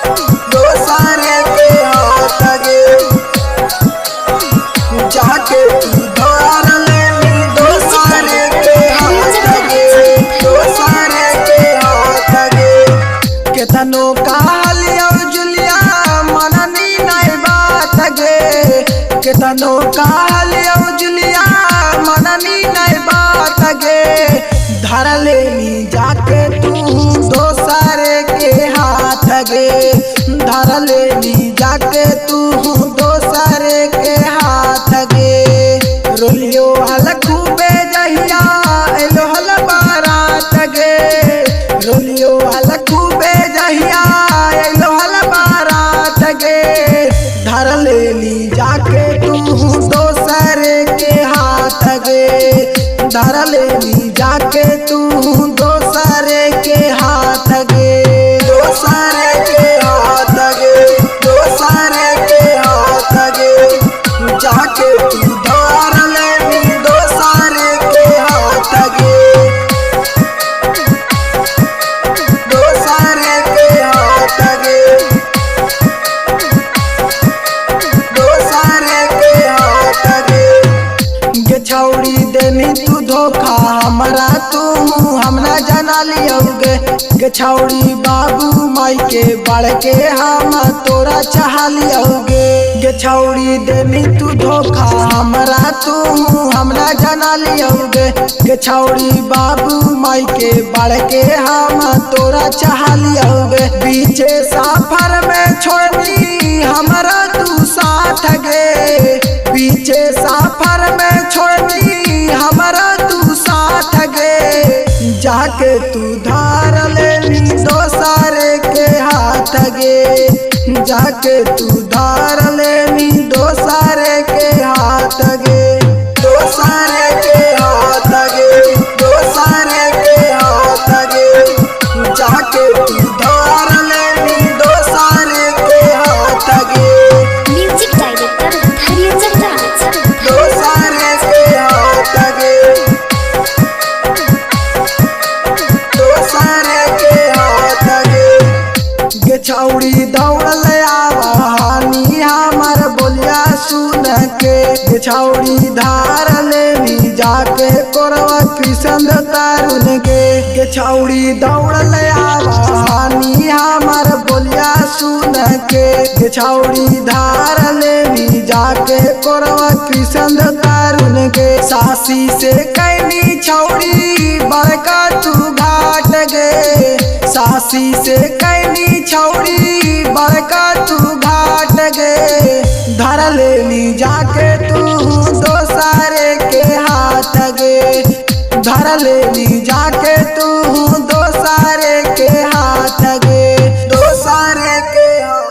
दोसारे के हाथ गे जाके तू धार लेनी दोसारे के हाथ गे दोसारे के हाथ गे केतनो कहलियो जुलिया मननी नहीं बात गे केतनो कहलियो जुलिया मननी नहीं बात गे धर लेनी जाके तू दोसारे के हाथ गे धर लेनी जाके तू दोसारे के हाथ गे रोलियो हल खूबे जहिया एलो हल बारात गे रोलियो हल खूबे जहिया एलो हल बारात गे धर लेनी जाके तू दोसारे के हाथ गे धर लेनी जाके तू दोसारे के हाथ गे दोसारे के हाथ गे दोसारे के हाथ गे जाके तू धार लेनी दोसारे के हाथ गे दोसारे के हाथ गे दोसारे के हाथ गे छौड़ी देनी तू धोखा हमरा तू हमरा जना लियोगे गे छौड़ी बाबू माई के बढ़ के हम तोरा चाह लियोगे गे छौड़ी देनी तू धोखा हमरा तू हमरा जना लियोगे गे छौड़ी बाबू माई के बढ़ के हम तोरा चाह लियोगे बीचे सफर में छोड़नी हमरा तू साथ गे बीचे सफर में छोड़नी हमरा तू साथ गे जाके तू धार लेनी दोसारे के हाथ गे जाके तू धार लेनी दोसारे के हाथ गे दोसारे के हाथ गे दोसारे के हाथ गे जाके तू धार लेनी दोसारे के हाथ गे म्यूजिक डायरेक्टर धैर्यचंद राज दोसारे के हाथ गे दोसारे के हाथ गे छौड़ी दौड़ल आवानी हमर बोलिया सुन के छौड़ी धार लेनी जाके कोरवा कृष्ण तारुन के छौड़ी दौड़ल आवानी हमर बोलिया सुन के छौड़ी धार लेनी जाके कोरवा कृष्ण तारुन के सासी से कैनी छौड़ी बड़का तू घाट गे सासी से कैनी छौड़ी बड़का तू